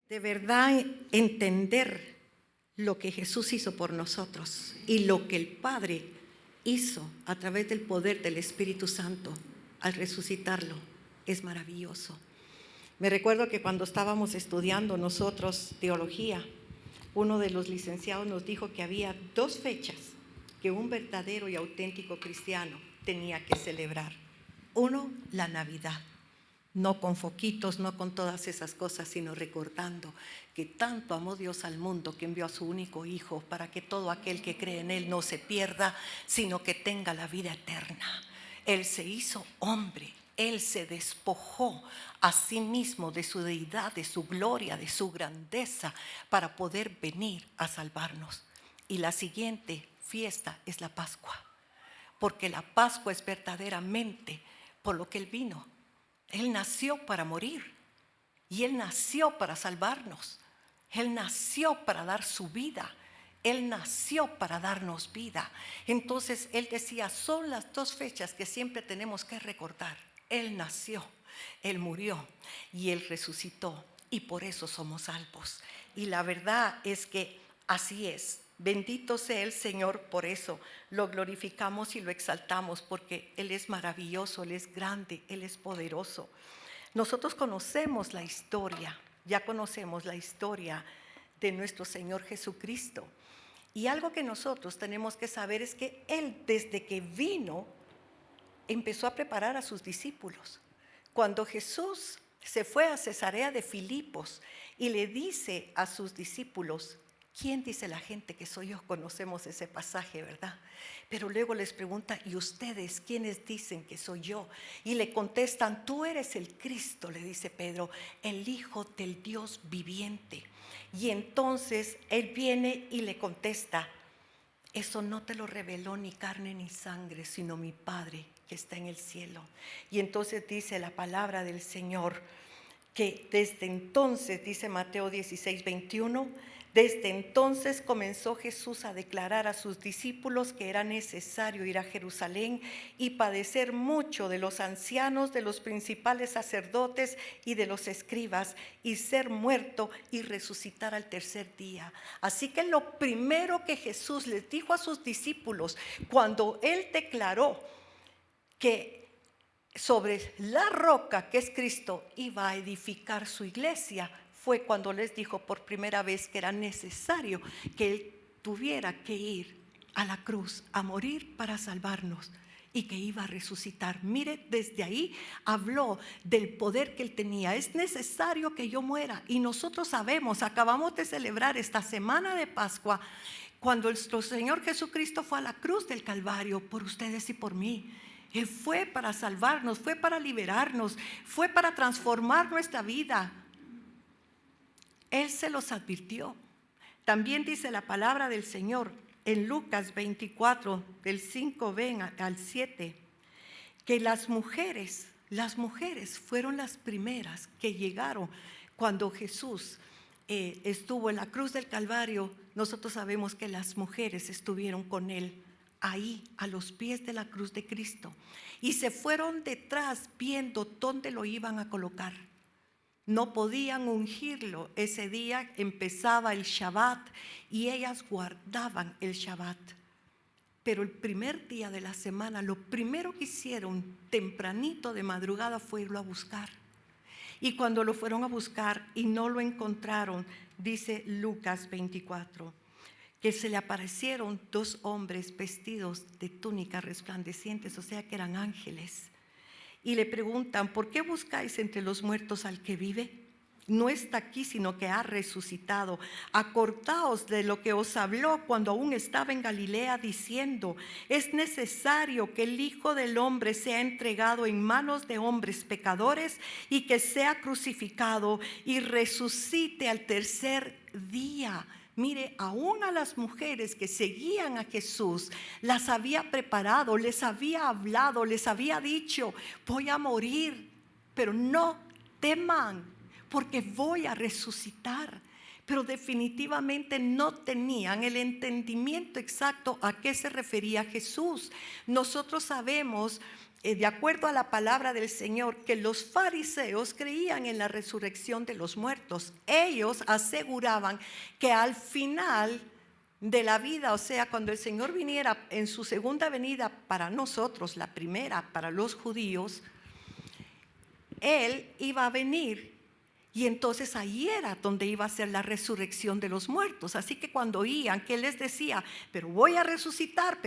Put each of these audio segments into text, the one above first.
De verdad entender lo que Jesús hizo por nosotros y lo que el Padre hizo a través del poder del Espíritu Santo al resucitarlo es maravilloso. Me recuerdo que cuando estábamos estudiando nosotros teología, uno de los licenciados nos dijo que había 2 fechas que un verdadero y auténtico cristiano tenía que celebrar. Uno, la Navidad. No con foquitos, no con todas esas cosas, sino recordando que tanto amó Dios al mundo que envió a su único Hijo para que todo aquel que cree en Él no se pierda, sino que tenga la vida eterna. Él se hizo hombre, Él se despojó a sí mismo de su deidad, de su gloria, de su grandeza, para poder venir a salvarnos. Y la siguiente fiesta es la Pascua, porque la Pascua es verdaderamente por lo que Él vino. Él nació para morir y Él nació para salvarnos. Él nació para dar su vida. Él nació para darnos vida. Entonces Él decía, son las 2 fechas que siempre tenemos que recordar. Él nació, Él murió y Él resucitó, y por eso somos salvos. Y la verdad es que así es. Bendito sea el Señor, por eso lo glorificamos y lo exaltamos, porque Él es maravilloso, Él es grande, Él es poderoso. Nosotros conocemos la historia, ya conocemos la historia de nuestro Señor Jesucristo. Y algo que nosotros tenemos que saber es que Él, desde que vino, empezó a preparar a sus discípulos. Cuando Jesús se fue a Cesarea de Filipos y le dice a sus discípulos, ¿quién dice la gente que soy yo? Conocemos ese pasaje, ¿verdad? Pero luego les pregunta, ¿y ustedes quiénes dicen que soy yo? Y le contestan, tú eres el Cristo, le dice Pedro, el Hijo del Dios viviente. Y entonces Él viene y le contesta, eso no te lo reveló ni carne ni sangre, sino mi Padre que está en el cielo. Y entonces dice la palabra del Señor, que desde entonces, dice Mateo 16:21, desde entonces comenzó Jesús a declarar a sus discípulos que era necesario ir a Jerusalén y padecer mucho de los ancianos, de los principales sacerdotes y de los escribas, y ser muerto y resucitar al tercer día. Así que lo primero que Jesús les dijo a sus discípulos cuando Él declaró que sobre la roca que es Cristo iba a edificar su iglesia, fue cuando les dijo por primera vez que era necesario que Él tuviera que ir a la cruz a morir para salvarnos y que iba a resucitar. Mire, desde ahí habló del poder que Él tenía. Es necesario que yo muera, y nosotros sabemos, acabamos de celebrar esta semana de Pascua, cuando nuestro Señor Jesucristo fue a la cruz del Calvario por ustedes y por mí. Él fue para salvarnos, fue para liberarnos, fue para transformar nuestra vida. Él se los advirtió. También dice la palabra del Señor en Lucas 24, del 5b al 7, que las mujeres fueron las primeras que llegaron cuando Jesús estuvo en la cruz del Calvario. Nosotros sabemos que las mujeres estuvieron con Él ahí a los pies de la cruz de Cristo, y se fueron detrás viendo dónde lo iban a colocar. No podían ungirlo ese día, empezaba el Shabbat y ellas guardaban el Shabbat. Pero el primer día de la semana, lo primero que hicieron tempranito de madrugada fue irlo a buscar. Y cuando lo fueron a buscar y no lo encontraron, dice Lucas 24, que se le aparecieron 2 hombres vestidos de túnicas resplandecientes, o sea que eran ángeles, y le preguntan, ¿por qué buscáis entre los muertos al que vive? No está aquí, sino que ha resucitado. Acordaos de lo que os habló cuando aún estaba en Galilea, diciendo, es necesario que el Hijo del Hombre sea entregado en manos de hombres pecadores y que sea crucificado y resucite al tercer día. Mire, aún a las mujeres que seguían a Jesús, las había preparado, les había hablado, les había dicho, voy a morir, pero no teman, porque voy a resucitar. Pero definitivamente no tenían el entendimiento exacto a qué se refería Jesús. Nosotros sabemos de acuerdo a la palabra del Señor, que los fariseos creían en la resurrección de los muertos. Ellos aseguraban que al final de la vida, o sea, cuando el Señor viniera en su segunda venida para nosotros, la primera para los judíos, Él iba a venir. Y entonces ahí era donde iba a ser la resurrección de los muertos. Así que cuando oían que Él les decía, pero voy a resucitar,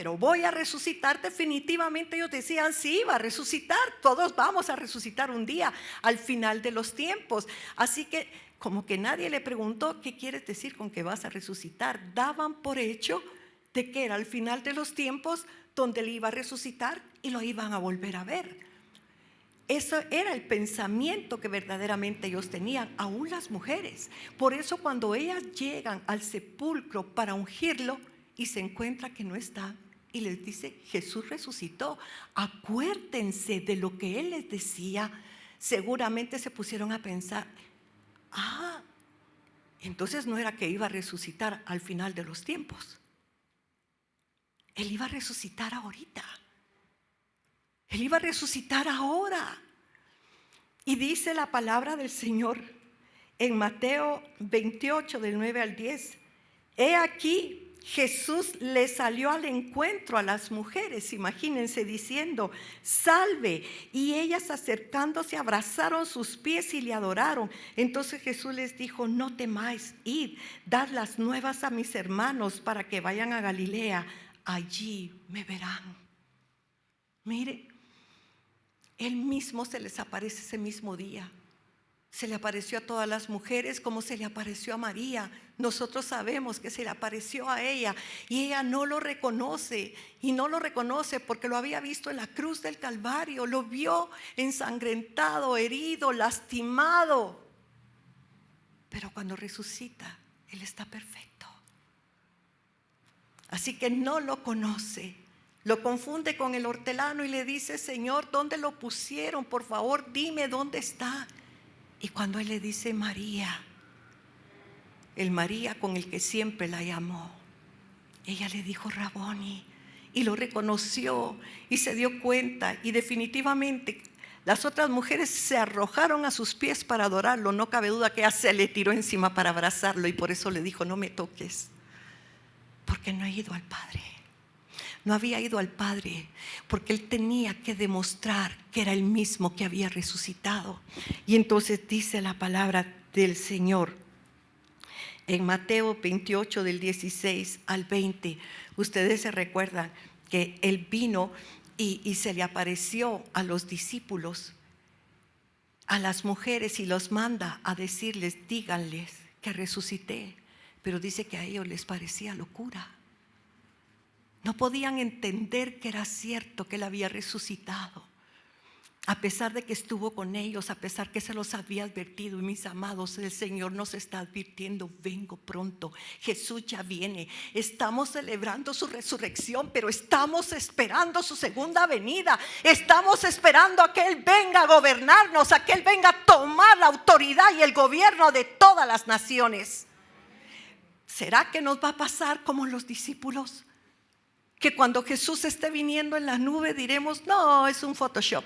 definitivamente ellos decían, sí, va a resucitar. Todos vamos a resucitar un día al final de los tiempos. Así que como que nadie le preguntó, ¿qué quieres decir con que vas a resucitar? Daban por hecho de que era al final de los tiempos donde Él iba a resucitar y lo iban a volver a ver. Eso era el pensamiento que verdaderamente ellos tenían, aún las mujeres. Por eso cuando ellas llegan al sepulcro para ungirlo y se encuentra que no está, y les dice, Jesús resucitó, acuérdense de lo que Él les decía, seguramente se pusieron a pensar, entonces no era que iba a resucitar al final de los tiempos. Él iba a resucitar ahorita. Él iba a resucitar ahora. Y dice la palabra del Señor en Mateo 28, del 9 al 10. He aquí, Jesús le salió al encuentro a las mujeres, imagínense, diciendo, salve. Y ellas acercándose abrazaron sus pies y le adoraron. Entonces Jesús les dijo, no temáis, id, dad las nuevas a mis hermanos para que vayan a Galilea, allí me verán. Mire, Él mismo se les aparece ese mismo día. Se le apareció a todas las mujeres como se le apareció a María. Nosotros sabemos que se le apareció a ella y ella no lo reconoce. Y no lo reconoce porque lo había visto en la cruz del Calvario. Lo vio ensangrentado, herido, lastimado. Pero cuando resucita, Él está perfecto. Así que no lo conoce. Lo confunde con el hortelano y le dice, Señor, ¿dónde lo pusieron? Por favor, dime dónde está. Y cuando Él le dice María, el María con el que siempre la llamó, ella le dijo Raboni y lo reconoció y se dio cuenta. Y definitivamente las otras mujeres se arrojaron a sus pies para adorarlo. No cabe duda que ella se le tiró encima para abrazarlo y por eso le dijo, no me toques, porque no he ido al Padre. No había ido al Padre porque Él tenía que demostrar que era el mismo que había resucitado. Y entonces dice la palabra del Señor en Mateo 28 del 16 al 20. Ustedes se recuerdan que Él vino y se le apareció a los discípulos, a las mujeres, y los manda a decirles, díganles que resucité. Pero dice que a ellos les parecía locura. No podían entender que era cierto que Él había resucitado, a pesar de que estuvo con ellos, a pesar que se los había advertido. Y mis amados, el Señor nos está advirtiendo, vengo pronto, Jesús ya viene. Estamos celebrando su resurrección, pero estamos esperando su segunda venida. Estamos esperando a que Él venga a gobernarnos, a que Él venga a tomar la autoridad y el gobierno de todas las naciones. ¿Será que nos va a pasar como los discípulos? Que cuando Jesús esté viniendo en la nube diremos, no, es un Photoshop.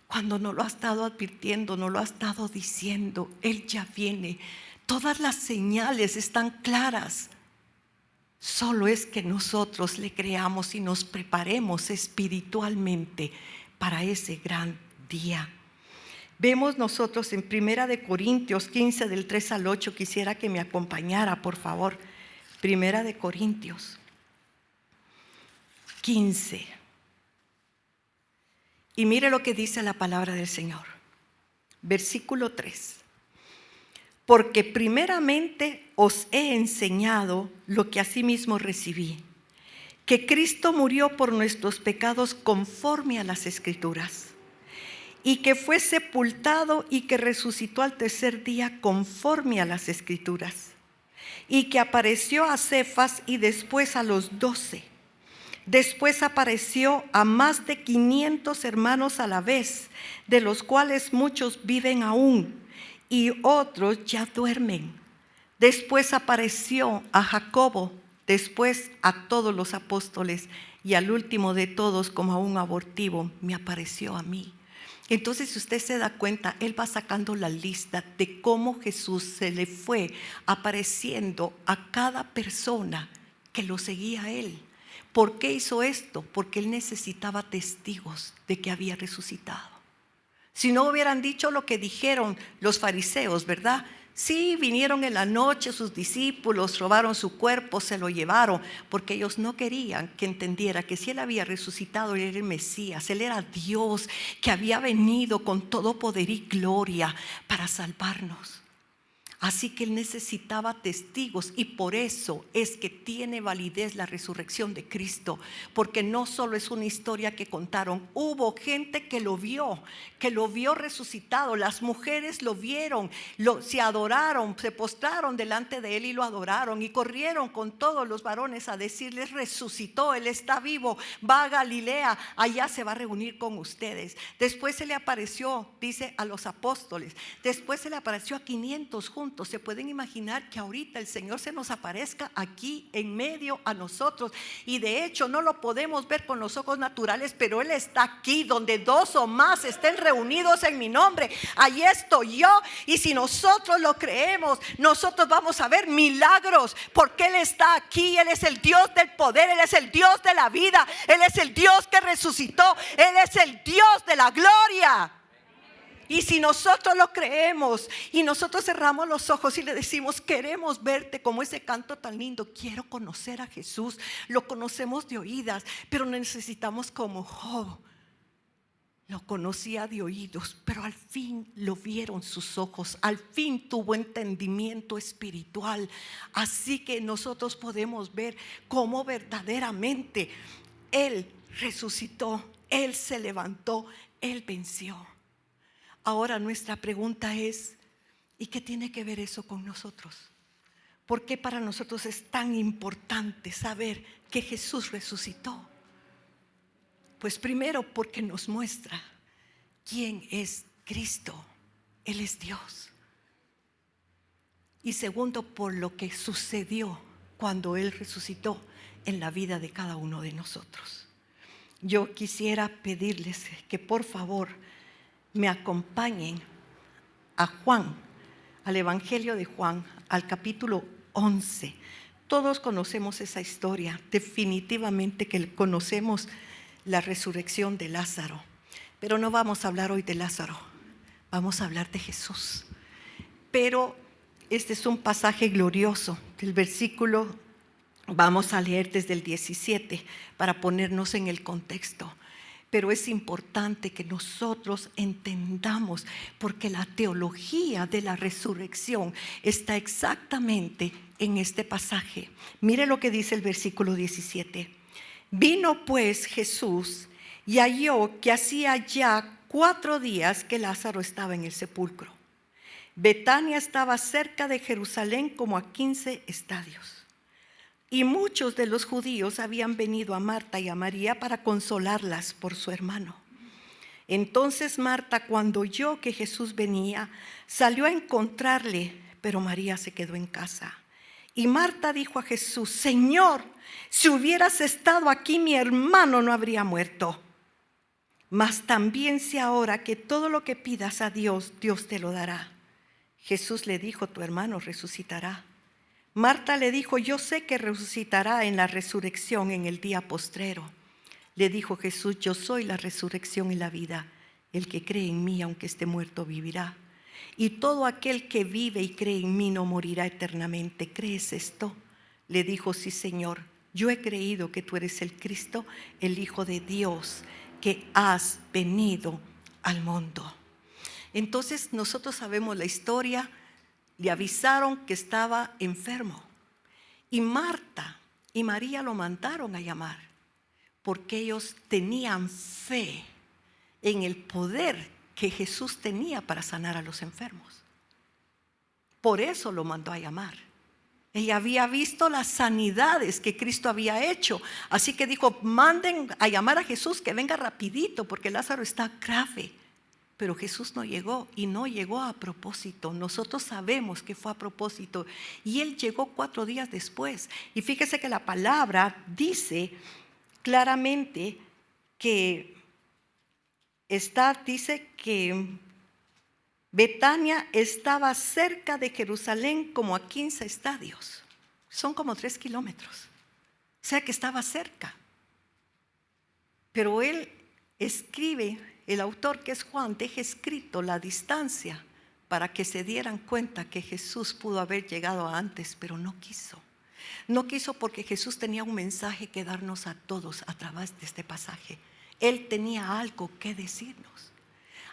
Cuando no lo ha estado advirtiendo, no lo ha estado diciendo, Él ya viene. Todas las señales están claras. Solo es que nosotros le creamos y nos preparemos espiritualmente para ese gran día. Vemos nosotros en 1 Corintios 15 del 3 al 8, quisiera que me acompañara, por favor. 1 Corintios 15. Y mire lo que dice la palabra del Señor. Versículo 3. Porque primeramente os he enseñado lo que asimismo recibí, que Cristo murió por nuestros pecados conforme a las Escrituras, y que fue sepultado y que resucitó al tercer día conforme a las Escrituras, y que apareció a Cefas y después a los 12. Después apareció a más de 500 hermanos a la vez, de los cuales muchos viven aún y otros ya duermen. Después apareció a Jacobo, después a todos los apóstoles y al último de todos, como a un abortivo, me apareció a mí. Entonces, si usted se da cuenta, él va sacando la lista de cómo Jesús se le fue apareciendo a cada persona que lo seguía a él. ¿Por qué hizo esto? Porque él necesitaba testigos de que había resucitado. Si no hubieran dicho lo que dijeron los fariseos, ¿verdad? Sí, vinieron en la noche sus discípulos, robaron su cuerpo, se lo llevaron, porque ellos no querían que entendiera que si él había resucitado, él era el Mesías, él era Dios que había venido con todo poder y gloria para salvarnos. Así que él necesitaba testigos, y por eso es que tiene validez la resurrección de Cristo, porque no solo es una historia que contaron, hubo gente que lo vio resucitado. Las mujeres lo vieron, se adoraron, se postraron delante de él y lo adoraron, y corrieron con todos los varones a decirles: resucitó, él está vivo, va a Galilea, allá se va a reunir con ustedes. Después se le apareció, dice, a los apóstoles. Después se le apareció a 500 juntos. Se pueden imaginar que ahorita el Señor se nos aparezca aquí en medio a nosotros, y de hecho no lo podemos ver con los ojos naturales, pero él está aquí. Donde dos o más estén reunidos en mi nombre, allí estoy yo. Y si nosotros lo creemos, nosotros vamos a ver milagros, porque él está aquí. Él es el Dios del poder, él es el Dios de la vida, él es el Dios que resucitó, él es el Dios de la gloria. Y si nosotros lo creemos y nosotros cerramos los ojos y le decimos: queremos verte, como ese canto tan lindo, quiero conocer a Jesús. Lo conocemos de oídas, pero necesitamos como Job. Lo conocía de oídos, pero al fin lo vieron sus ojos, al fin tuvo entendimiento espiritual. Así que nosotros podemos ver cómo verdaderamente él resucitó, él se levantó, él venció. Ahora nuestra pregunta es: ¿y qué tiene que ver eso con nosotros? ¿Por qué para nosotros es tan importante saber que Jesús resucitó? Pues primero, porque nos muestra quién es Cristo. Él es Dios. Y segundo, por lo que sucedió cuando Él resucitó en la vida de cada uno de nosotros. Yo quisiera pedirles que por favor me acompañen a Juan, al Evangelio de Juan, al capítulo 11. Todos conocemos esa historia, definitivamente que conocemos la resurrección de Lázaro. Pero no vamos a hablar hoy de Lázaro, vamos a hablar de Jesús. Pero este es un pasaje glorioso del versículo, vamos a leer desde el 17 para ponernos en el contexto. Pero es importante que nosotros entendamos, porque la teología de la resurrección está exactamente en este pasaje. Mire lo que dice el versículo 17. Vino pues Jesús y halló que hacía ya 4 días que Lázaro estaba en el sepulcro. Betania estaba cerca de Jerusalén, como a 15 estadios. Y muchos de los judíos habían venido a Marta y a María para consolarlas por su hermano. Entonces Marta, cuando oyó que Jesús venía, salió a encontrarle, pero María se quedó en casa. Y Marta dijo a Jesús: Señor, si hubieras estado aquí, mi hermano no habría muerto. Mas también sé ahora que todo lo que pidas a Dios, Dios te lo dará. Jesús le dijo: tu hermano resucitará. Marta le dijo: yo sé que resucitará en la resurrección en el día postrero. Le dijo Jesús: yo soy la resurrección y la vida. El que cree en mí, aunque esté muerto, vivirá. Y todo aquel que vive y cree en mí no morirá eternamente. ¿Crees esto? Le dijo: sí, Señor. Yo he creído que tú eres el Cristo, el Hijo de Dios, que has venido al mundo. Entonces nosotros sabemos la historia. Le avisaron que estaba enfermo, y Marta y María lo mandaron a llamar, porque ellos tenían fe en el poder que Jesús tenía para sanar a los enfermos. Por eso lo mandó a llamar. Ella había visto las sanidades que Cristo había hecho, así que dijo: manden a llamar a Jesús, que venga rapidito, porque Lázaro está grave. Pero Jesús no llegó, y no llegó a propósito. Nosotros sabemos que fue a propósito, y Él llegó 4 días después. Y fíjese que la palabra dice claramente que dice que Betania estaba cerca de Jerusalén como a 15 estadios. Son como 3 kilómetros. O sea que estaba cerca. Pero él escribe, el autor que es Juan, deja escrito la distancia para que se dieran cuenta que Jesús pudo haber llegado antes, pero no quiso. No quiso porque Jesús tenía un mensaje que darnos a todos a través de este pasaje. Él tenía algo que decirnos.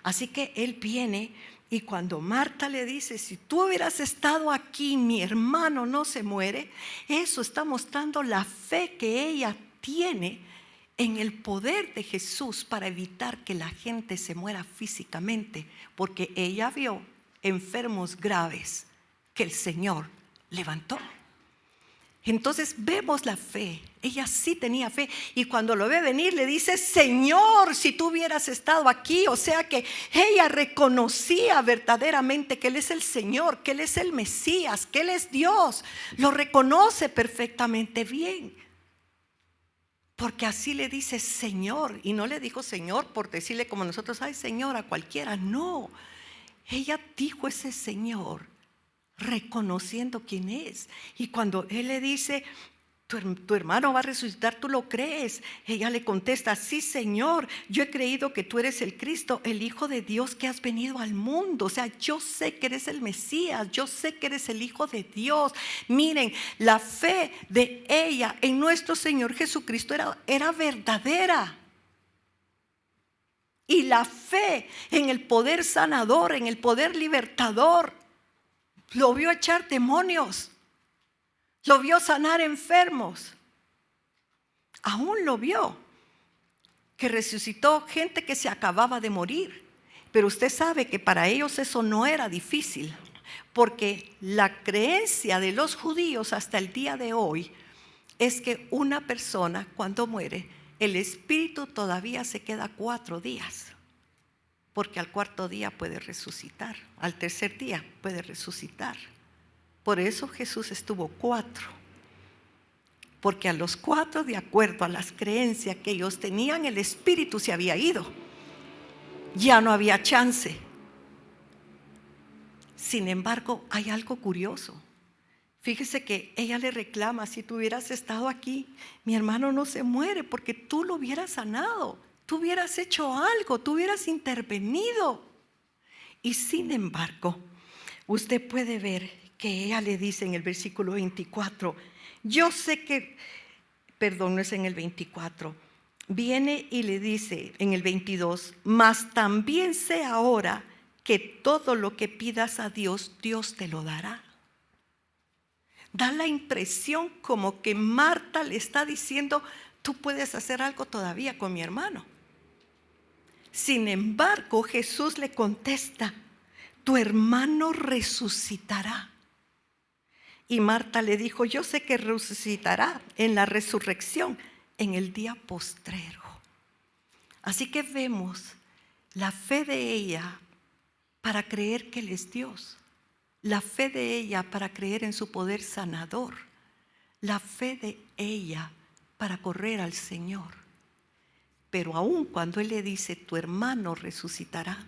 Así que él viene y cuando Marta le dice, si tú hubieras estado aquí, mi hermano no se muere, eso está mostrando la fe que ella tiene en el poder de Jesús para evitar que la gente se muera físicamente, porque ella vio enfermos graves que el Señor levantó. Entonces vemos la fe. Ella sí tenía fe y cuando lo ve venir le dice, Señor, si tú hubieras estado aquí. O sea que ella reconocía verdaderamente que Él es el Señor, que Él es el Mesías, que Él es Dios. Lo reconoce perfectamente bien, porque así le dice Señor. Y no le dijo Señor por decirle como nosotros, ay Señor, a cualquiera. No, ella dijo ese Señor reconociendo quién es. Y cuando él le dice, tu hermano va a resucitar, ¿tú lo crees? Ella le contesta, sí Señor, yo he creído que tú eres el Cristo, el Hijo de Dios que has venido al mundo. O sea, yo sé que eres el Mesías, yo sé que eres el Hijo de Dios. Miren, la fe de ella en nuestro Señor Jesucristo era verdadera. Y la fe en el poder sanador, en el poder libertador, lo vio echar demonios, lo vio sanar enfermos, aún lo vio que resucitó gente que se acababa de morir. Pero usted sabe que para ellos eso no era difícil, porque la creencia de los judíos hasta el día de hoy es que una persona cuando muere, el espíritu todavía se queda 4 días, porque al 4.º día puede resucitar, al 3.er día puede resucitar. Por eso Jesús estuvo 4, porque a los 4, de acuerdo a las creencias que ellos tenían, el espíritu se había ido, ya no había chance. Sin embargo, hay algo curioso. Fíjese que ella le reclama, si tú hubieras estado aquí, mi hermano no se muere, porque tú lo hubieras sanado, tú hubieras hecho algo, tú hubieras intervenido. Y sin embargo, usted puede ver que ella le dice en el versículo 24, yo sé que, perdón, no es en el 24, viene y le dice en el 22, mas también sé ahora que todo lo que pidas a Dios, Dios te lo dará. Da la impresión como que Marta le está diciendo, tú puedes hacer algo todavía con mi hermano. Sin embargo, Jesús le contesta, tu hermano resucitará. Y Marta le dijo, yo sé que resucitará en la resurrección, en el día postrero. Así que vemos la fe de ella para creer que Él es Dios. La fe de ella para creer en su poder sanador. La fe de ella para correr al Señor. Pero aun cuando Él le dice, tu hermano resucitará,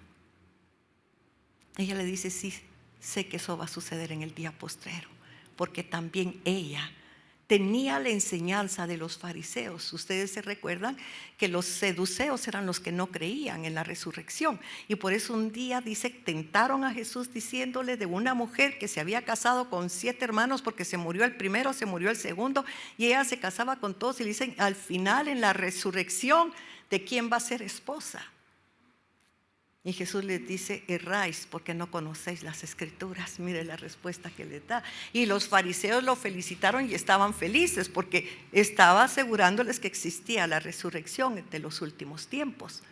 ella le dice, sí, sé que eso va a suceder en el día postrero, porque también ella tenía la enseñanza de los fariseos. Ustedes se recuerdan que los saduceos eran los que no creían en la resurrección, y por eso un día dice, tentaron a Jesús diciéndole de una mujer que se había casado con 7 hermanos, porque se murió el primero, se murió el segundo, y ella se casaba con todos, y le dicen, al final en la resurrección, ¿de quién va a ser esposa? Y Jesús les dice, erráis porque no conocéis las escrituras. Mire la respuesta que les da. Y los fariseos lo felicitaron y estaban felices porque estaba asegurándoles que existía la resurrección de los últimos tiempos.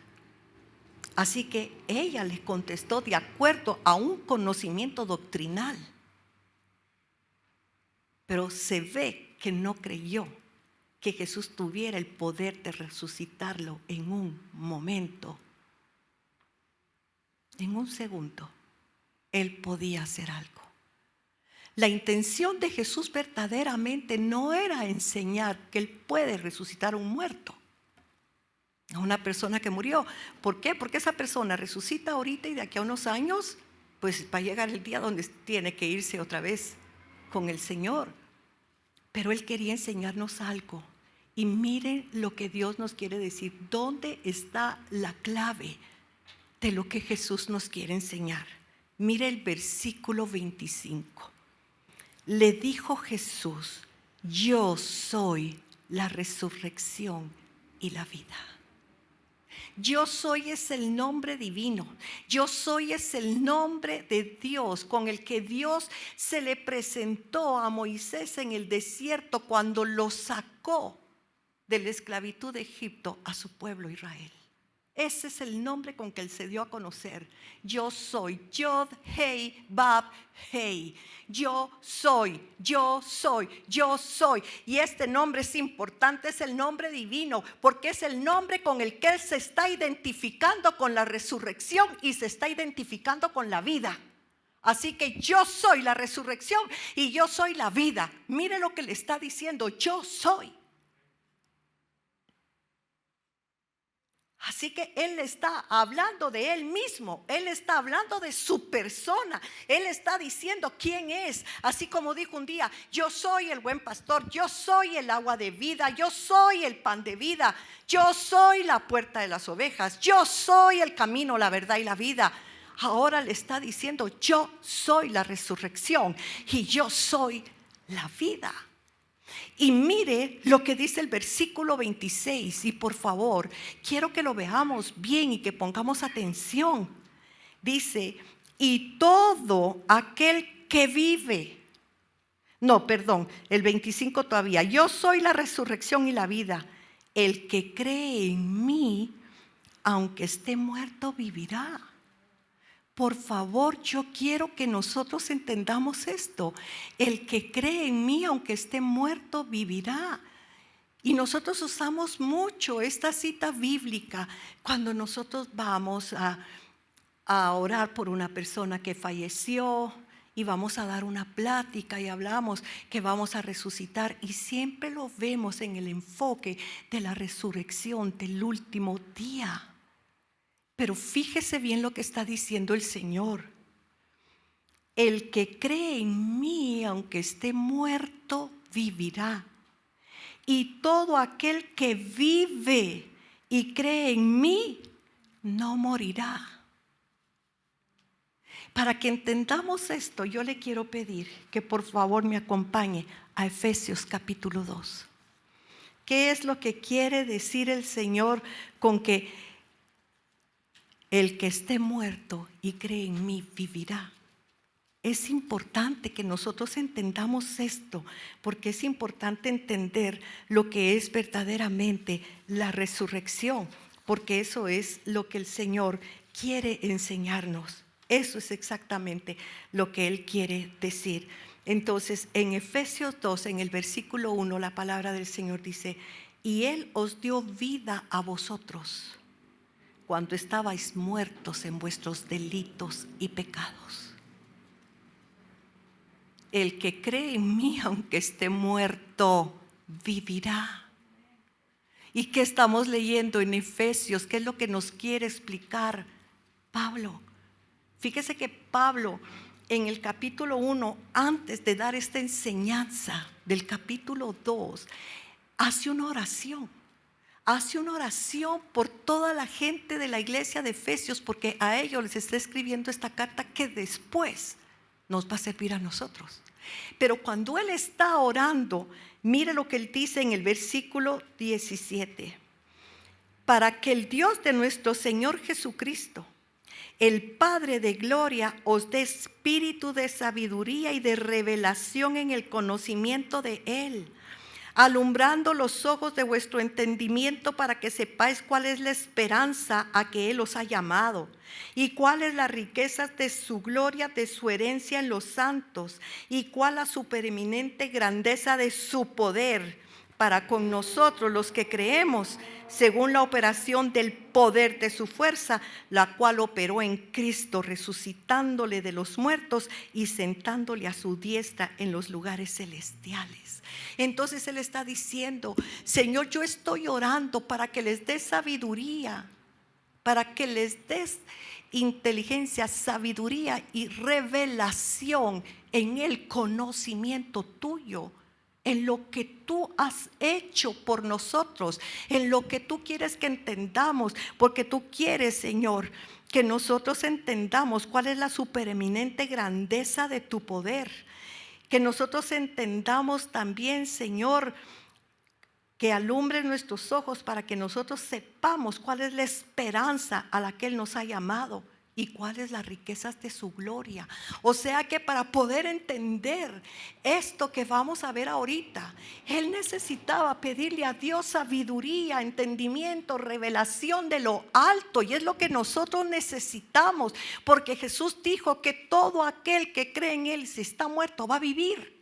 Así que ella les contestó de acuerdo a un conocimiento doctrinal. Pero se ve que no creyó que Jesús tuviera el poder de resucitarlo en un momento. En un segundo, Él podía hacer algo. La intención de Jesús verdaderamente no era enseñar que Él puede resucitar a un muerto, a una persona que murió. ¿Por qué? Porque esa persona resucita ahorita y de aquí a unos años, pues va a llegar el día donde tiene que irse otra vez con el Señor. Pero Él quería enseñarnos algo. Y miren lo que Dios nos quiere decir. ¿Dónde está la clave de lo que Jesús nos quiere enseñar? Mire el versículo 25. Le dijo Jesús: yo soy la resurrección y la vida. Yo soy es el nombre divino. Yo soy es el nombre de Dios con el que Dios se le presentó a Moisés en el desierto cuando lo sacó de la esclavitud de Egipto a su pueblo Israel. Ese es el nombre con que Él se dio a conocer. Yo soy, Yod, Hei, Bab, Hei. Yo soy, yo soy, yo soy. Y este nombre es importante, es el nombre divino, porque es el nombre con el que Él se está identificando con la resurrección y se está identificando con la vida. Así que yo soy la resurrección y yo soy la vida. Mire lo que le está diciendo: yo soy. Así que Él está hablando de Él mismo, Él está hablando de su persona, Él está diciendo quién es. Así como dijo un día: yo soy el buen pastor, yo soy el agua de vida, yo soy el pan de vida, yo soy la puerta de las ovejas, yo soy el camino, la verdad y la vida. Ahora le está diciendo: yo soy la resurrección y yo soy la vida. Y mire lo que dice el versículo 26, y por favor, quiero que lo veamos bien y que pongamos atención. Dice: y todo aquel que vive. No, perdón, el 25 todavía. Yo soy la resurrección y la vida. El que cree en mí, aunque esté muerto, vivirá. Por favor, yo quiero que nosotros entendamos esto. El que cree en mí, aunque esté muerto, vivirá. Y nosotros usamos mucho esta cita bíblica cuando nosotros vamos a orar por una persona que falleció y vamos a dar una plática y hablamos que vamos a resucitar. Y siempre lo vemos en el enfoque de la resurrección del último día. Pero fíjese bien lo que está diciendo el Señor. El que cree en mí, aunque esté muerto, vivirá. Y todo aquel que vive y cree en mí, no morirá. Para que entendamos esto, yo le quiero pedir que por favor me acompañe a Efesios capítulo 2. ¿Qué es lo que quiere decir el Señor con que el que esté muerto y cree en mí vivirá? Es importante que nosotros entendamos esto, porque es importante entender lo que es verdaderamente la resurrección, porque eso es lo que el Señor quiere enseñarnos. Eso es exactamente lo que Él quiere decir. Entonces, en Efesios 2, en el versículo 1, la palabra del Señor dice: y Él os dio vida a vosotros cuando estabais muertos en vuestros delitos y pecados. El que cree en mí, aunque esté muerto, vivirá. ¿Y qué estamos leyendo en Efesios? ¿Qué es lo que nos quiere explicar Pablo? Fíjese que Pablo, en el capítulo 1, antes de dar esta enseñanza del capítulo 2, hace una oración. Hace una oración por toda la gente de la iglesia de Efesios, porque a ellos les está escribiendo esta carta que después nos va a servir a nosotros. Pero cuando él está orando, mire lo que él dice en el versículo 17: para que el Dios de nuestro Señor Jesucristo, el Padre de gloria, os dé espíritu de sabiduría y de revelación en el conocimiento de Él, alumbrando los ojos de vuestro entendimiento, para que sepáis cuál es la esperanza a que Él os ha llamado, y cuál es la riqueza de su gloria, de su herencia en los santos, y cuál la supereminente grandeza de su poder para con nosotros los que creemos, según la operación del poder de su fuerza, la cual operó en Cristo, resucitándole de los muertos y sentándole a su diestra en los lugares celestiales. Entonces Él está diciendo: Señor, yo estoy orando para que les des sabiduría, para que les des inteligencia, sabiduría y revelación en el conocimiento tuyo, en lo que tú has hecho por nosotros, en lo que tú quieres que entendamos, porque tú quieres, Señor, que nosotros entendamos cuál es la supereminente grandeza de tu poder, que nosotros entendamos también, Señor, que alumbre nuestros ojos para que nosotros sepamos cuál es la esperanza a la que Él nos ha llamado y cuáles las riquezas de su gloria. O sea que para poder entender esto que vamos a ver ahorita, Él necesitaba pedirle a Dios sabiduría, entendimiento, revelación de lo alto, y es lo que nosotros necesitamos, porque Jesús dijo que todo aquel que cree en Él, si está muerto, va a vivir.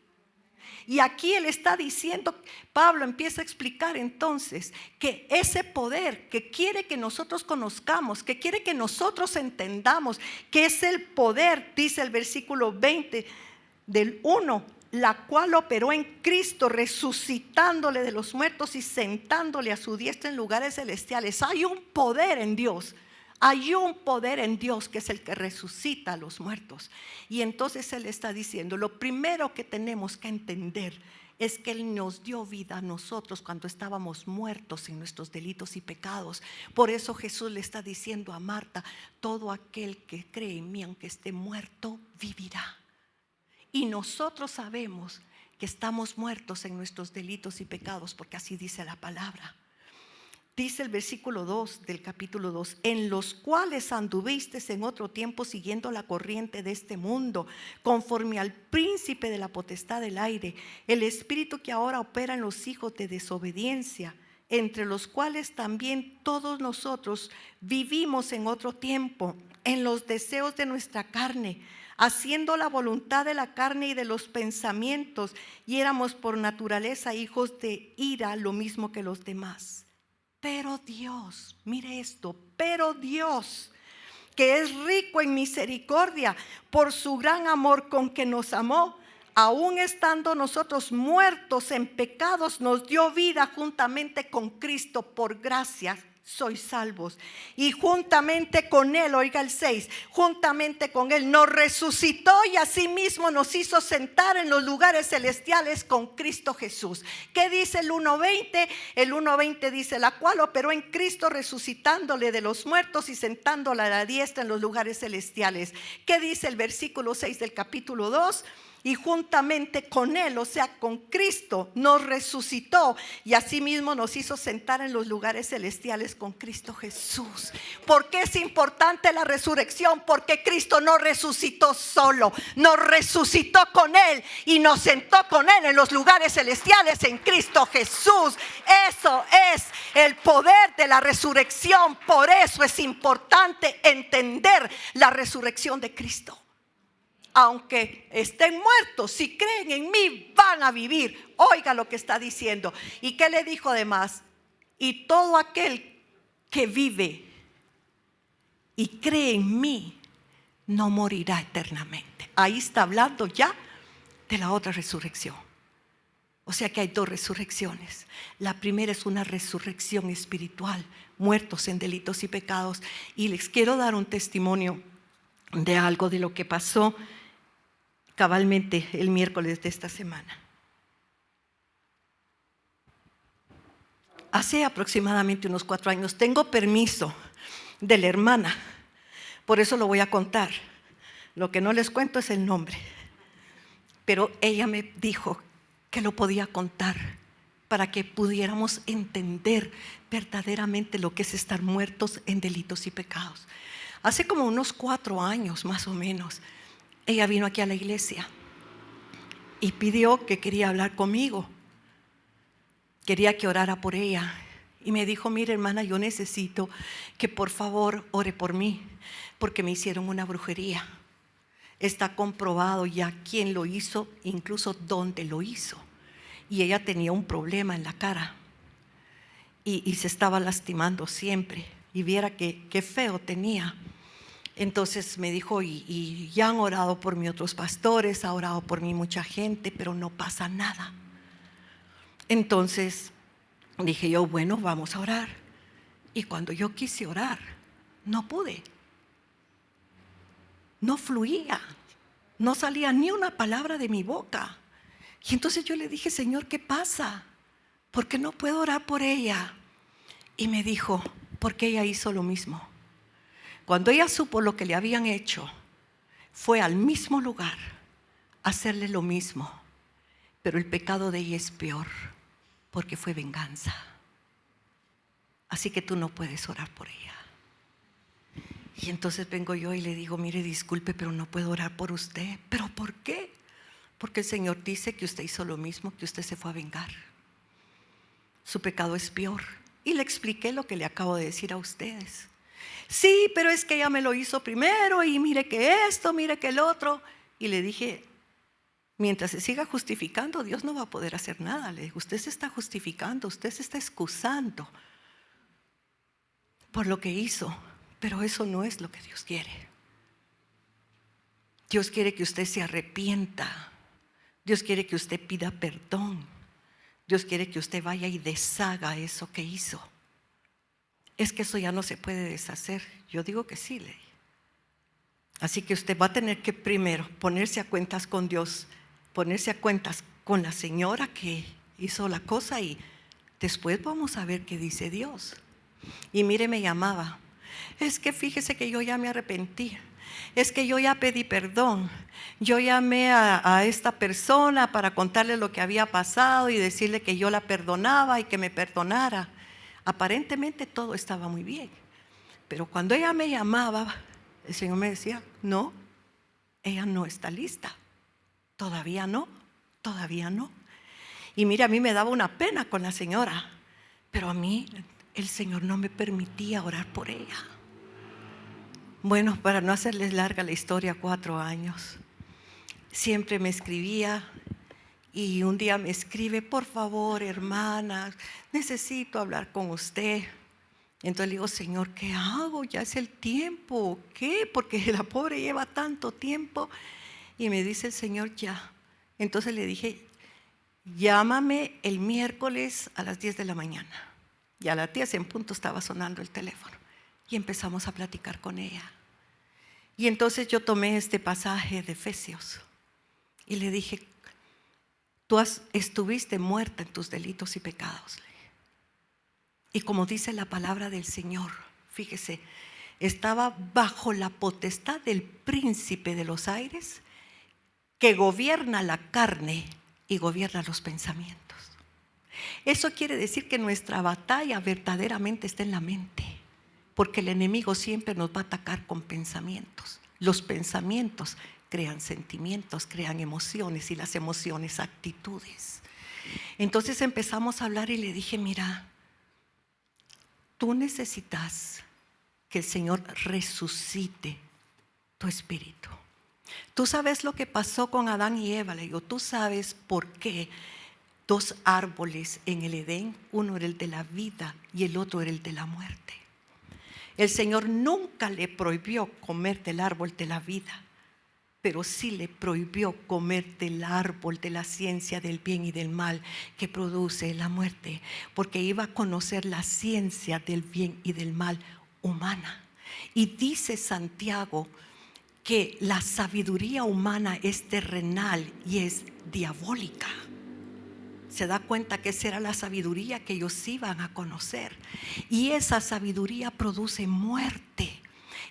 Y aquí Él está diciendo, Pablo empieza a explicar entonces que ese poder que quiere que nosotros conozcamos, que quiere que nosotros entendamos, que es el poder, dice el versículo 20 del 1, la cual operó en Cristo, resucitándole de los muertos y sentándole a su diestra en lugares celestiales. Hay un poder en Dios. Hay un poder en Dios que es el que resucita a los muertos. Y entonces Él está diciendo, lo primero que tenemos que entender es que Él nos dio vida a nosotros cuando estábamos muertos en nuestros delitos y pecados. Por eso Jesús le está diciendo a Marta, todo aquel que cree en mí, aunque esté muerto, vivirá. Y nosotros sabemos que estamos muertos en nuestros delitos y pecados, porque así dice la palabra. Dice el versículo 2 del capítulo 2, en los cuales anduvisteis en otro tiempo siguiendo la corriente de este mundo, conforme al príncipe de la potestad del aire, el espíritu que ahora opera en los hijos de desobediencia, entre los cuales también todos nosotros vivimos en otro tiempo, en los deseos de nuestra carne, haciendo la voluntad de la carne y de los pensamientos, y éramos por naturaleza hijos de ira, lo mismo que los demás. Pero Dios, mire esto, pero Dios, que es rico en misericordia, por su gran amor con que nos amó, aun estando nosotros muertos en pecados, nos dio vida juntamente con Cristo. Por gracia sois salvos. Y juntamente con Él, oiga el 6, juntamente con Él nos resucitó y asimismo nos hizo sentar en los lugares celestiales con Cristo Jesús. ¿Qué dice el 1:20? El 1:20 dice, la cual operó en Cristo resucitándole de los muertos y sentándole a la diestra en los lugares celestiales. ¿Qué dice el versículo 6 del capítulo 2? Y juntamente con Él, o sea, con Cristo, nos resucitó y asimismo nos hizo sentar en los lugares celestiales con Cristo Jesús. ¿Por qué es importante la resurrección? Porque Cristo no resucitó solo, nos resucitó con Él y nos sentó con Él en los lugares celestiales en Cristo Jesús. Eso es el poder de la resurrección. Por eso es importante entender la resurrección de Cristo. Aunque estén muertos, si creen en mí, van a vivir. Oiga lo que está diciendo. ¿Y qué le dijo además? Y todo aquel que vive y cree en mí, no morirá eternamente. Ahí está hablando ya de la otra resurrección. O sea que hay dos resurrecciones. La primera es una resurrección espiritual, muertos en delitos y pecados. Y les quiero dar un testimonio de algo de lo que pasó cabalmente el miércoles de esta semana. Hace aproximadamente unos 4 años tengo permiso de la hermana, por eso lo voy a contar. Lo que no les cuento es el nombre, pero ella me dijo que lo podía contar para que pudiéramos entender verdaderamente lo que es estar muertos en delitos y pecados. Hace como unos 4 años más o menos, ella vino aquí a la iglesia y pidió que quería hablar conmigo. Quería que orara por ella. Y me dijo, mire hermana, yo necesito que por favor ore por mí, porque me hicieron una brujería. Está comprobado ya quién lo hizo, incluso dónde lo hizo. y ella tenía un problema en la cara y se estaba lastimando siempre, y viera qué feo tenía. Entonces me dijo, y ya han orado por mí otros pastores, ha orado por mí mucha gente, pero no pasa nada. Entonces dije yo, bueno, vamos a orar. Y cuando yo quise orar, no pude. No fluía, no salía ni una palabra de mi boca. Y entonces yo le dije, Señor, ¿qué pasa? ¿Por qué no puedo orar por ella? Y me dijo, porque ella hizo lo mismo. Cuando ella supo lo que le habían hecho, fue al mismo lugar a hacerle lo mismo. Pero el pecado de ella es peor, porque fue venganza. Así que tú no puedes orar por ella. Y entonces vengo yo y le digo, mire, disculpe, pero no puedo orar por usted. ¿Pero por qué? Porque el Señor dice que usted hizo lo mismo, que usted se fue a vengar. Su pecado es peor. Y le expliqué lo que le acabo de decir a ustedes. Sí, pero es que ella me lo hizo primero y mire que esto, mire que el otro. Y le dije, mientras se siga justificando, Dios no va a poder hacer nada. Le dije, usted se está justificando, usted se está excusando por lo que hizo, pero eso no es lo que Dios quiere. Dios quiere que usted se arrepienta. Dios quiere que usted pida perdón. Dios quiere que usted vaya y deshaga eso que hizo. Es que eso ya no se puede deshacer. Yo digo que sí, Ley. Así que usted va a tener que primero ponerse a cuentas con Dios, ponerse a cuentas con la señora que hizo la cosa, y después vamos a ver qué dice Dios. Y mire, me llamaba. Es que fíjese que yo ya me arrepentí. Es que yo ya pedí perdón. Yo llamé a esta persona para contarle lo que había pasado y decirle que yo la perdonaba y que me perdonara. Aparentemente todo estaba muy bien. Pero cuando ella me llamaba, el Señor me decía, no, ella no está lista. Todavía no, todavía no. Y mire, a mí me daba una pena con la señora, pero a mí el Señor no me permitía orar por ella. Bueno, para no hacerles larga la historia, 4 años. Siempre me escribía y un día me escribe, por favor, hermana, necesito hablar con usted. Entonces le digo, Señor, ¿qué hago? Ya es el tiempo. ¿Qué? Porque la pobre lleva tanto tiempo. Y me dice el Señor, ya. Entonces le dije, llámame el miércoles a las 10 de la mañana. Y a las 10 en punto estaba sonando el teléfono. Y empezamos a platicar con ella. Y entonces yo tomé este pasaje de Efesios y le dije, tú estuviste muerta en tus delitos y pecados. Y como dice la palabra del Señor, fíjese, estaba bajo la potestad del príncipe de los aires, que gobierna la carne y gobierna los pensamientos. Eso quiere decir que nuestra batalla verdaderamente está en la mente, porque el enemigo siempre nos va a atacar con pensamientos. Los pensamientos crean sentimientos, crean emociones, y las emociones actitudes. Entonces empezamos a hablar y le dije, mira, tú necesitas que el Señor resucite tu espíritu. Tú sabes lo que pasó con Adán y Eva. Le digo, tú sabes por qué 2 árboles en el Edén, uno era el de la vida y el otro era el de la muerte. El Señor nunca le prohibió comer del árbol de la vida, pero sí le prohibió comer del árbol de la ciencia del bien y del mal que produce la muerte, porque iba a conocer la ciencia del bien y del mal humana. Y dice Santiago que la sabiduría humana es terrenal y es diabólica. Se da cuenta que esa era la sabiduría que ellos iban a conocer, y esa sabiduría produce muerte.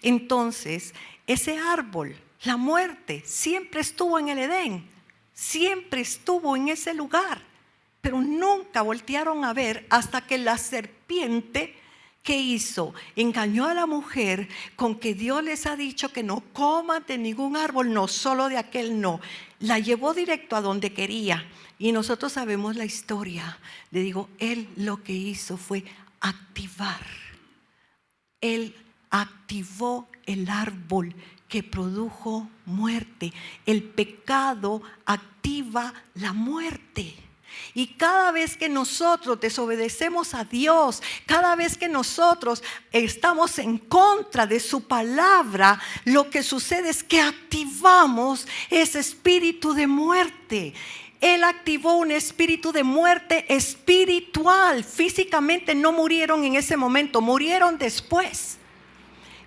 Entonces, ese árbol, la muerte, siempre estuvo en el Edén, siempre estuvo en ese lugar, pero nunca voltearon a ver hasta que la serpiente, ¿qué hizo? Engañó a la mujer con que Dios les ha dicho que no coman de ningún árbol, no, solo de aquel no. La llevó directo a donde quería. Y nosotros sabemos la historia. Le digo, él lo que hizo fue activar. Él activó el árbol que produjo muerte. El pecado activa la muerte. Y cada vez que nosotros desobedecemos a Dios, cada vez que nosotros estamos en contra de su palabra, lo que sucede es que activamos ese espíritu de muerte. Él activó un espíritu de muerte espiritual. Físicamente no murieron en ese momento, murieron después.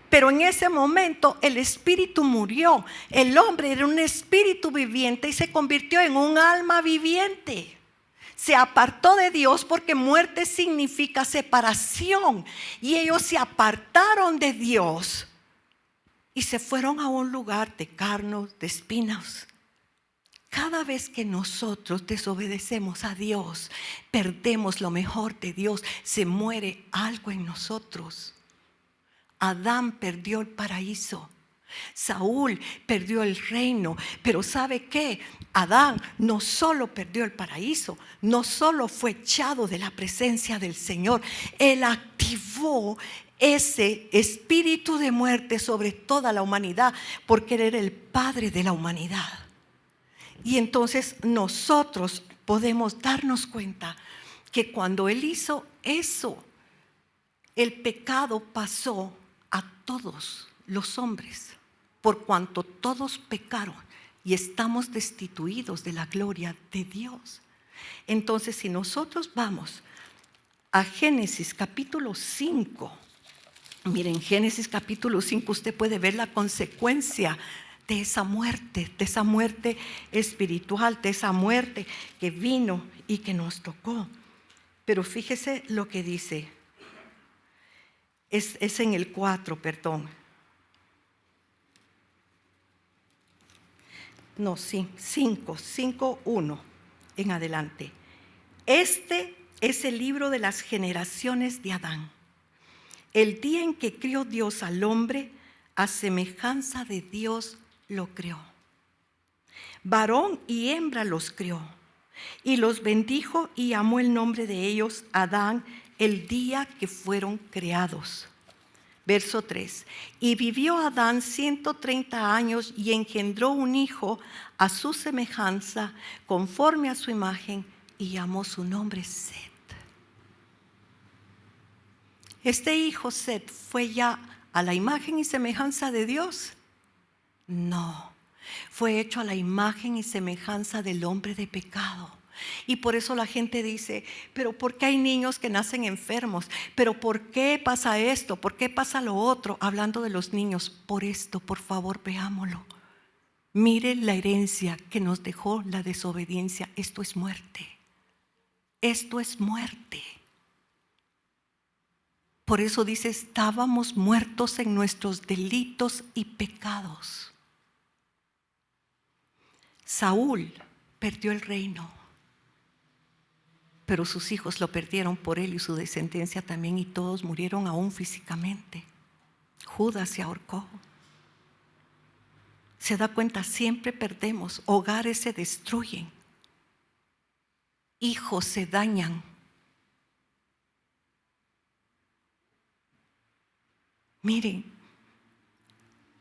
Pero en ese momento el espíritu murió. El hombre era un espíritu viviente y se convirtió en un alma viviente. Se apartó de Dios porque muerte significa separación. Y ellos se apartaron de Dios y se fueron a un lugar de carnos, de espinos. Cada vez que nosotros desobedecemos a Dios, perdemos lo mejor de Dios. Se muere algo en nosotros. Adán perdió el paraíso. Saúl perdió el reino. Pero ¿sabe qué? Adán no solo perdió el paraíso, no solo fue echado de la presencia del Señor, él activó ese espíritu de muerte sobre toda la humanidad, porque él era el padre de la humanidad. Y entonces nosotros podemos darnos cuenta que cuando él hizo eso, el pecado pasó a todos los hombres, por cuanto todos pecaron y estamos destituidos de la gloria de Dios. Entonces, si nosotros vamos a Génesis capítulo 5, miren, Génesis capítulo 5 usted puede ver la consecuencia de esa muerte espiritual, de esa muerte que vino y que nos tocó. Pero fíjese lo que dice. Es en el 4, perdón. No, sí, 5:1 en adelante. Este es el libro de las generaciones de Adán. El día en que crió Dios al hombre, a semejanza de Dios lo creó. Varón y hembra los crió. Y los bendijo y amó el nombre de ellos, Adán, el día que fueron creados. Verso 3. Y vivió Adán 130 años y engendró un hijo a su semejanza, conforme a su imagen, y llamó su nombre Set. ¿Este hijo Set fue ya a la imagen y semejanza de Dios? No, fue hecho a la imagen y semejanza del hombre de pecado. Y por eso la gente dice, pero ¿por qué hay niños que nacen enfermos? ¿Pero por qué pasa esto? ¿Por qué pasa lo otro? Hablando de los niños, por esto, por favor, veámoslo. Mire la herencia que nos dejó la desobediencia. Esto es muerte. Esto es muerte. Por eso dice, estábamos muertos en nuestros delitos y pecados. Saúl perdió el reino, pero sus hijos lo perdieron por él y su descendencia también, y todos murieron aún físicamente. Judas se ahorcó. Se da cuenta, siempre perdemos. Hogares se destruyen. Hijos se dañan. Miren,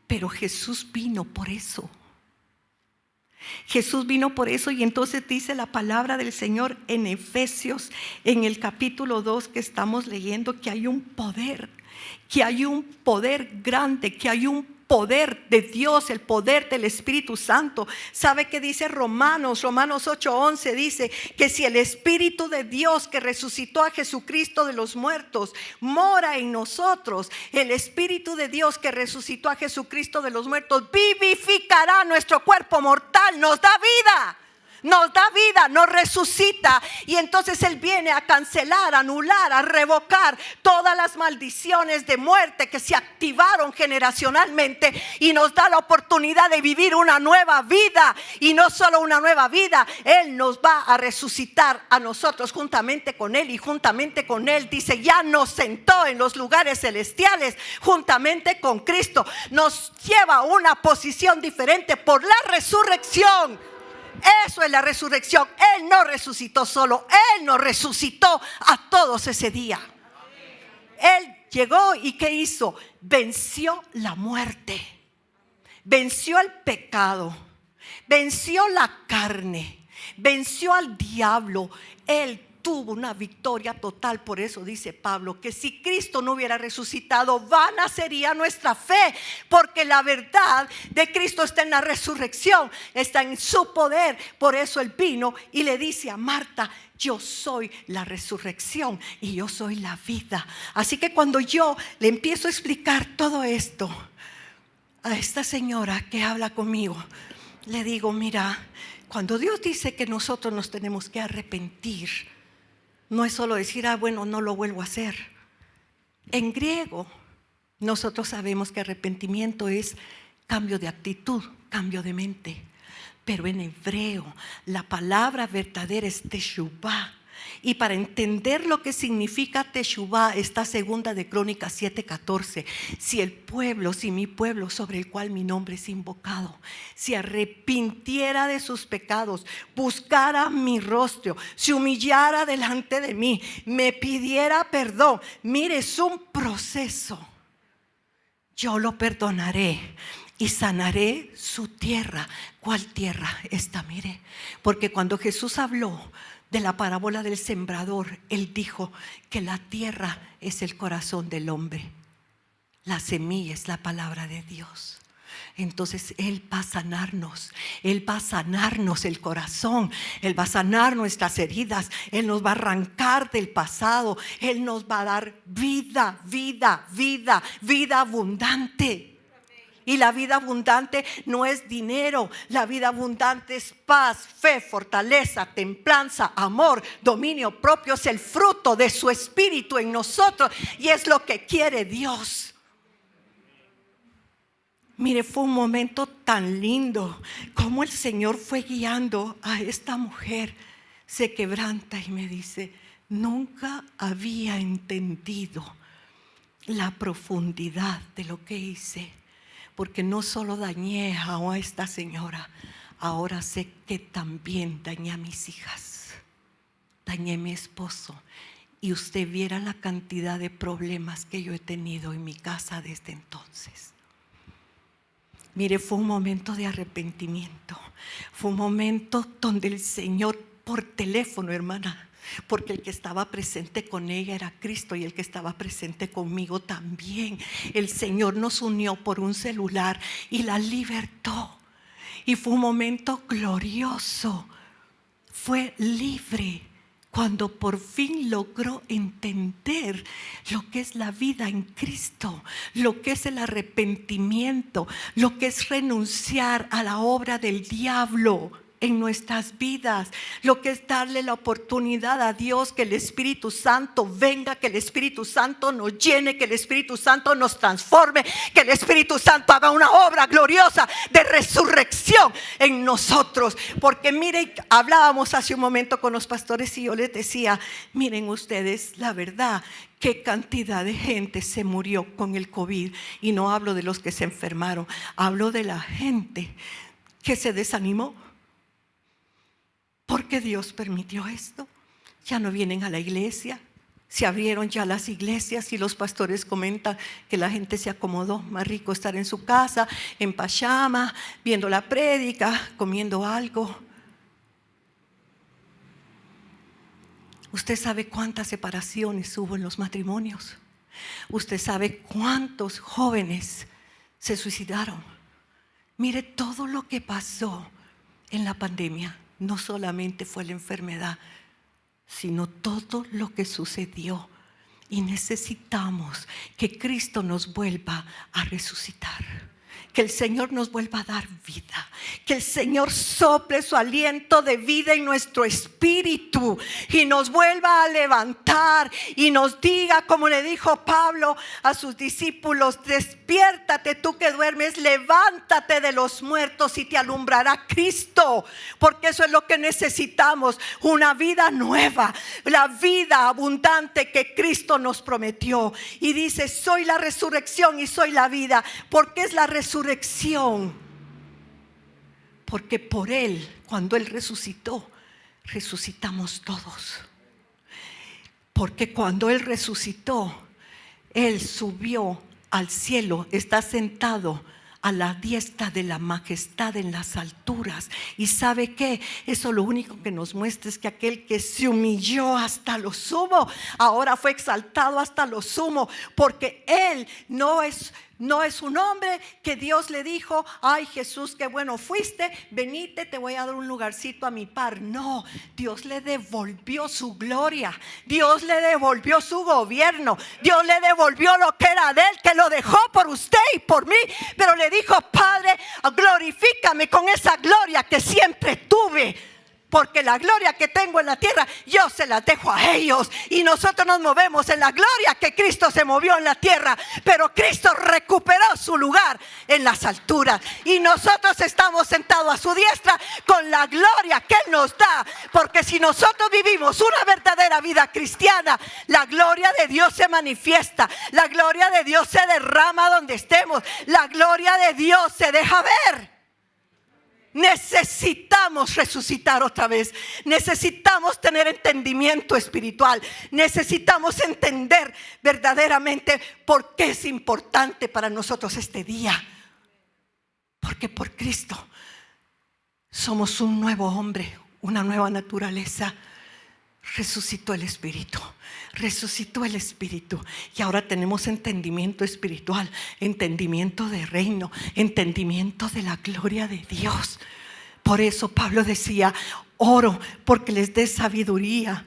pero Jesús vino por eso. Jesús vino por eso, y entonces dice la palabra del Señor en Efesios, en el capítulo 2 que estamos leyendo, que hay un poder grande, que hay un poder de Dios, el poder del Espíritu Santo. ¿Sabe qué dice Romanos 8:11? Dice que si el Espíritu de Dios que resucitó a Jesucristo de los muertos mora en nosotros, el Espíritu de Dios que resucitó a Jesucristo de los muertos vivificará nuestro cuerpo mortal, nos da vida. Nos da vida, nos resucita, y entonces Él viene a cancelar, a anular, a revocar todas las maldiciones de muerte que se activaron generacionalmente, y nos da la oportunidad de vivir una nueva vida. Y no solo una nueva vida, Él nos va a resucitar a nosotros juntamente con Él, y juntamente con Él, dice, ya nos sentó en los lugares celestiales juntamente con Cristo. Nos lleva a una posición diferente por la resurrección. Eso es la resurrección. Él no resucitó solo, Él nos resucitó a todos ese día. Él llegó y ¿qué hizo? Venció la muerte, venció el pecado, venció la carne, venció al diablo. Él tuvo una victoria total. Por eso dice Pablo que si Cristo no hubiera resucitado, vana sería nuestra fe, porque la verdad de Cristo está en la resurrección, está en su poder. Por eso Él vino y le dice a Marta: yo soy la resurrección y yo soy la vida. Así que cuando yo le empiezo a explicar todo esto a esta señora que habla conmigo, le digo: mira, cuando Dios dice que nosotros nos tenemos que arrepentir, no es solo decir: bueno, no lo vuelvo a hacer. En griego, nosotros sabemos que arrepentimiento es cambio de actitud, cambio de mente. Pero en hebreo, la palabra verdadera es teshuvá. Y para entender lo que significa teshuvá, está segunda de Crónicas 7:14. Si el pueblo, si mi pueblo sobre el cual mi nombre es invocado, se arrepintiera de sus pecados, buscara mi rostro, se humillara delante de mí, me pidiera perdón. Mire, es un proceso. Yo lo perdonaré y sanaré su tierra. ¿Cuál tierra? Esta, mire. Porque cuando Jesús habló de la parábola del sembrador, Él dijo que la tierra es el corazón del hombre. La semilla es la palabra de Dios. Entonces Él va a sanarnos. Él va a sanarnos el corazón. Él va a sanar nuestras heridas. Él nos va a arrancar del pasado. Él nos va a dar vida, vida, vida, vida abundante. Y la vida abundante no es dinero. La vida abundante es paz, fe, fortaleza, templanza, amor, dominio propio. Es el fruto de su espíritu en nosotros y es lo que quiere Dios. Mire, fue un momento tan lindo como el Señor fue guiando a esta mujer. Se quebranta y me dice: nunca había entendido la profundidad de lo que hice. Porque no solo dañé a esta señora, ahora sé que también dañé a mis hijas, dañé a mi esposo. Y usted viera la cantidad de problemas que yo he tenido en mi casa desde entonces. Mire, fue un momento de arrepentimiento. Fue un momento donde el Señor, por teléfono, hermana, porque el que estaba presente con ella era Cristo y el que estaba presente conmigo también. El Señor nos unió por un celular y la libertó. Y fue un momento glorioso. Fue libre cuando por fin logró entender lo que es la vida en Cristo, lo que es el arrepentimiento, lo que es renunciar a la obra del diablo en nuestras vidas, lo que es darle la oportunidad a Dios que el Espíritu Santo venga, que el Espíritu Santo nos llene, que el Espíritu Santo nos transforme, que el Espíritu Santo haga una obra gloriosa de resurrección en nosotros. Porque mire, hablábamos hace un momento con los pastores y yo les decía: miren ustedes, la verdad, qué cantidad de gente se murió con el COVID. Y no hablo de los que se enfermaron, hablo de la gente que se desanimó. Porque Dios permitió esto. Ya no vienen a la iglesia. Se abrieron ya las iglesias y los pastores comentan que la gente se acomodó. Más rico estar en su casa, en pijama, viendo la prédica, comiendo algo. Usted sabe cuántas separaciones hubo en los matrimonios. Usted sabe cuántos jóvenes se suicidaron. Mire todo lo que pasó en la pandemia. No solamente fue la enfermedad, sino todo lo que sucedió. Y necesitamos que Cristo nos vuelva a resucitar. Que el Señor nos vuelva a dar vida. Que el Señor sople su aliento de vida en nuestro espíritu y nos vuelva a levantar y nos diga, como le dijo Pablo a sus discípulos: despiértate tú que duermes, levántate de los muertos y te alumbrará Cristo. Porque eso es lo que necesitamos, una vida nueva, la vida abundante que Cristo nos prometió. Y dice: soy la resurrección y soy la vida. ¿Por qué es la resurrección? Porque por Él, cuando Él resucitó, resucitamos todos. Porque cuando Él resucitó, Él subió al cielo, está sentado a la diestra de la majestad en las alturas. ¿Y sabe qué? Eso lo único que nos muestra es que aquel que se humilló hasta lo sumo, ahora fue exaltado hasta lo sumo, porque Él no es un hombre que Dios le dijo: ay, Jesús, qué bueno fuiste, venite, te voy a dar un lugarcito a mi par. No, Dios le devolvió su gloria, Dios le devolvió su gobierno, Dios le devolvió lo que era de Él, que lo dejó por usted y por mí, pero le dijo: Padre, glorifícame con esa gloria que siempre tuve, porque la gloria que tengo en la tierra yo se la dejo a ellos. Y nosotros nos movemos en la gloria que Cristo se movió en la tierra, pero Cristo recuperó su lugar en las alturas, y nosotros estamos sentados a su diestra con la gloria que Él nos da. Porque si nosotros vivimos una verdadera vida cristiana, la gloria de Dios se manifiesta, la gloria de Dios se derrama donde estemos, la gloria de Dios se deja ver. Necesitamos resucitar otra vez. Necesitamos tener entendimiento espiritual. Necesitamos entender verdaderamente por qué es importante para nosotros este día. Porque por Cristo somos un nuevo hombre, una nueva naturaleza. Resucitó el Espíritu. Resucitó el Espíritu. Y ahora tenemos entendimiento espiritual, entendimiento de reino, entendimiento de la gloria de Dios. Por eso Pablo decía: oro porque les dé sabiduría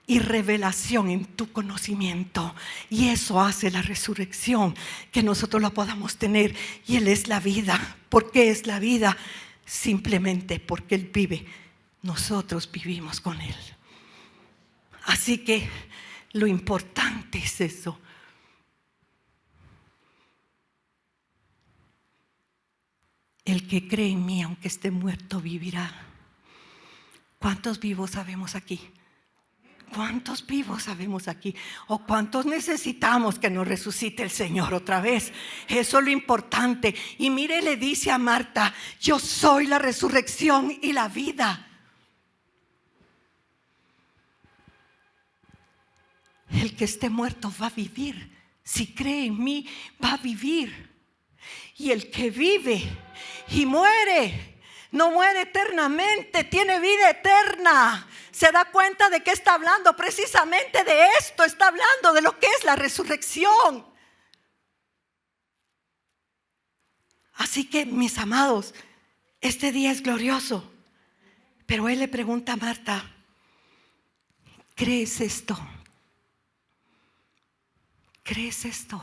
y revelación en tu conocimiento. Y eso hace la resurrección, que nosotros la podamos tener. Y Él es la vida. ¿Por qué es la vida? Simplemente porque Él vive. Nosotros vivimos con Él. Así que lo importante es eso. El que cree en mí, aunque esté muerto, vivirá. ¿Cuántos vivos sabemos aquí? ¿Cuántos vivos sabemos aquí? ¿O cuántos necesitamos que nos resucite el Señor otra vez? Eso es lo importante. Y mire, le dice a Marta: yo soy la resurrección y la vida. El que esté muerto va a vivir. Si cree en mí, va a vivir. Y el que vive y muere, no muere eternamente, tiene vida eterna. ¿Se da cuenta de qué está hablando? Precisamente de esto está hablando, de lo que es la resurrección. Así que, mis amados, este día es glorioso. Pero Él le pregunta a Marta: ¿crees esto? ¿Crees esto?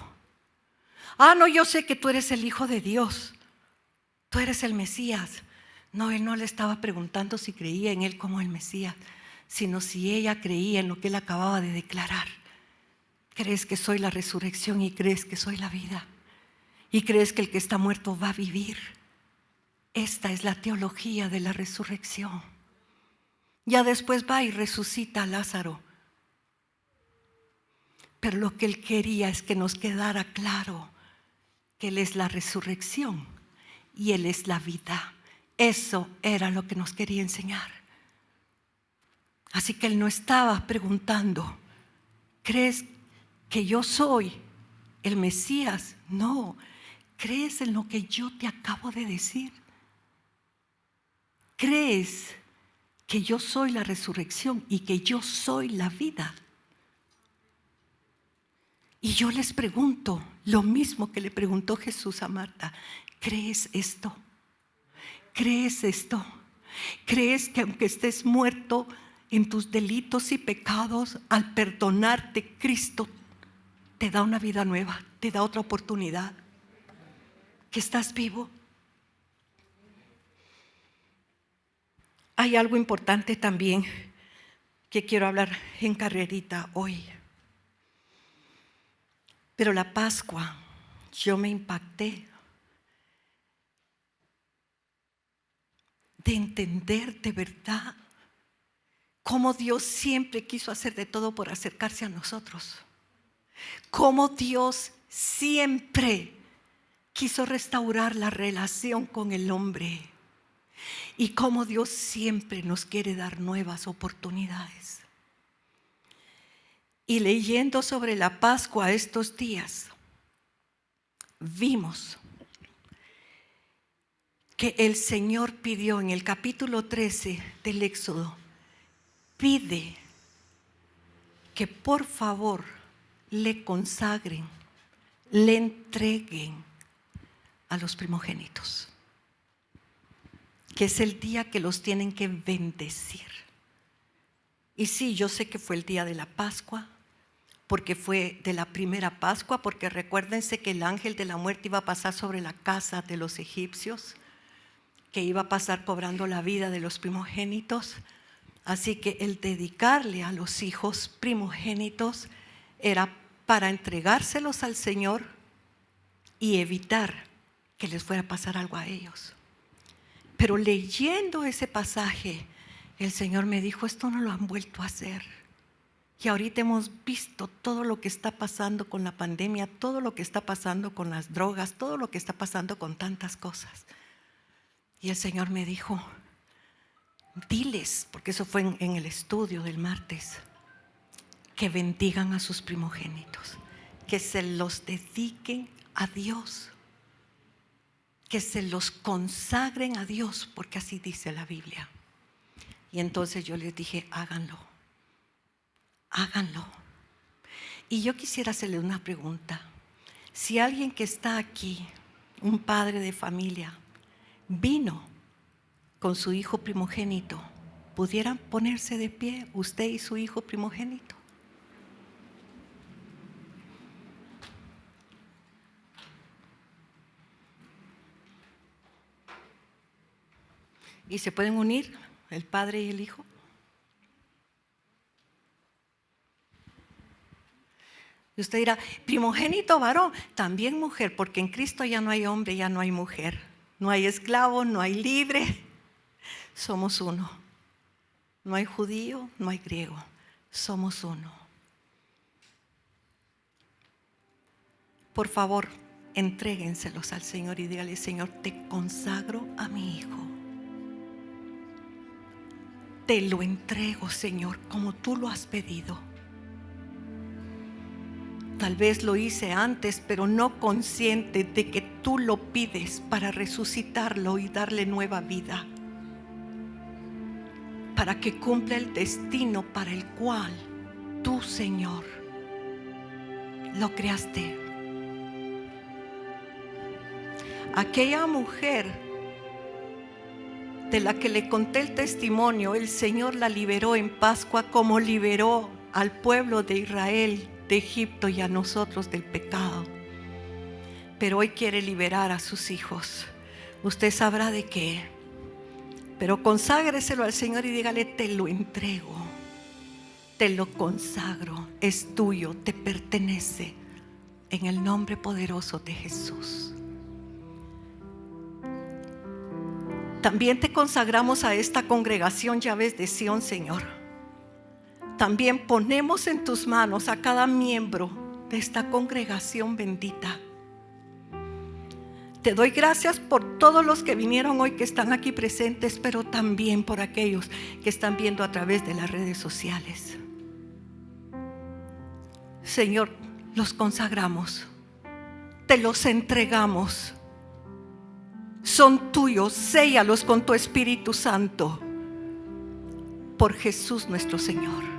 Ah, no, yo sé que tú eres el Hijo de Dios. Tú eres el Mesías. No, Él no le estaba preguntando si creía en Él como el Mesías, sino si ella creía en lo que Él acababa de declarar. ¿Crees que soy la resurrección y crees que soy la vida? ¿Y crees que el que está muerto va a vivir? Esta es la teología de la resurrección. Ya después va y resucita a Lázaro. Pero lo que Él quería es que nos quedara claro que Él es la resurrección y Él es la vida. Eso era lo que nos quería enseñar. Así que Él no estaba preguntando: ¿crees que yo soy el Mesías? No. ¿Crees en lo que yo te acabo de decir? ¿Crees que yo soy la resurrección y que yo soy la vida? Y yo les pregunto lo mismo que le preguntó Jesús a Marta: ¿crees esto? ¿Crees esto? ¿Crees que aunque estés muerto en tus delitos y pecados, al perdonarte, Cristo te da una vida nueva, te da otra oportunidad? ¿Que estás vivo? Hay algo importante también que quiero hablar en carrerita hoy. Pero la Pascua, yo me impacté de entender de verdad cómo Dios siempre quiso hacer de todo por acercarse a nosotros. Cómo Dios siempre quiso restaurar la relación con el hombre. Y cómo Dios siempre nos quiere dar nuevas oportunidades. Y leyendo sobre la Pascua estos días, vimos que el Señor pidió en el capítulo 13 del Éxodo, pide que por favor le consagren, le entreguen a los primogénitos, que es el día que los tienen que bendecir. Y sí, yo sé que fue el día de la Pascua, porque fue de la primera Pascua, porque recuérdense que el ángel de la muerte iba a pasar sobre la casa de los egipcios, que iba a pasar cobrando la vida de los primogénitos. Así que el dedicarle a los hijos primogénitos era para entregárselos al Señor y evitar que les fuera a pasar algo a ellos. Pero leyendo ese pasaje, el Señor me dijo, esto no lo han vuelto a hacer. Y ahorita hemos visto todo lo que está pasando con la pandemia, todo lo que está pasando con las drogas, todo lo que está pasando con tantas cosas. Y el Señor me dijo, diles, porque eso fue en el estudio del martes, que bendigan a sus primogénitos, que se los dediquen a Dios, que se los consagren a Dios, porque así dice la Biblia. Y entonces yo les dije, háganlo, háganlo. Y yo quisiera hacerle una pregunta. Si alguien que está aquí, un padre de familia, vino con su hijo primogénito, ¿pudieran ponerse de pie usted y su hijo primogénito? ¿Y se pueden unir el padre y el hijo? Y usted dirá, primogénito varón, también mujer, porque en Cristo ya no hay hombre, ya no hay mujer, no hay esclavo, no hay libre, somos uno. No hay judío, no hay griego, somos uno. Por favor, entréguenselos al Señor y dígale, Señor, te consagro a mi hijo. Te lo entrego, Señor, como tú lo has pedido. Tal vez lo hice antes, pero no consciente de que tú lo pides para resucitarlo y darle nueva vida, para que cumpla el destino para el cual tú, Señor, lo creaste. Aquella mujer de la que le conté el testimonio, el Señor la liberó en Pascua como liberó al pueblo de Israel de Egipto y a nosotros del pecado. Pero hoy quiere liberar a sus hijos. Usted sabrá de qué. Pero conságreselo al Señor y dígale, te lo entrego, te lo consagro, es tuyo, te pertenece, en el nombre poderoso de Jesús. También te consagramos a esta congregación Llaves de Sión, Señor. También ponemos en tus manos a cada miembro de esta congregación bendita. Te doy gracias por todos los que vinieron hoy, que están aquí presentes, pero también por aquellos que están viendo a través de las redes sociales. Señor, los consagramos, te los entregamos. Son tuyos, séllalos con tu Espíritu Santo, por Jesús nuestro Señor.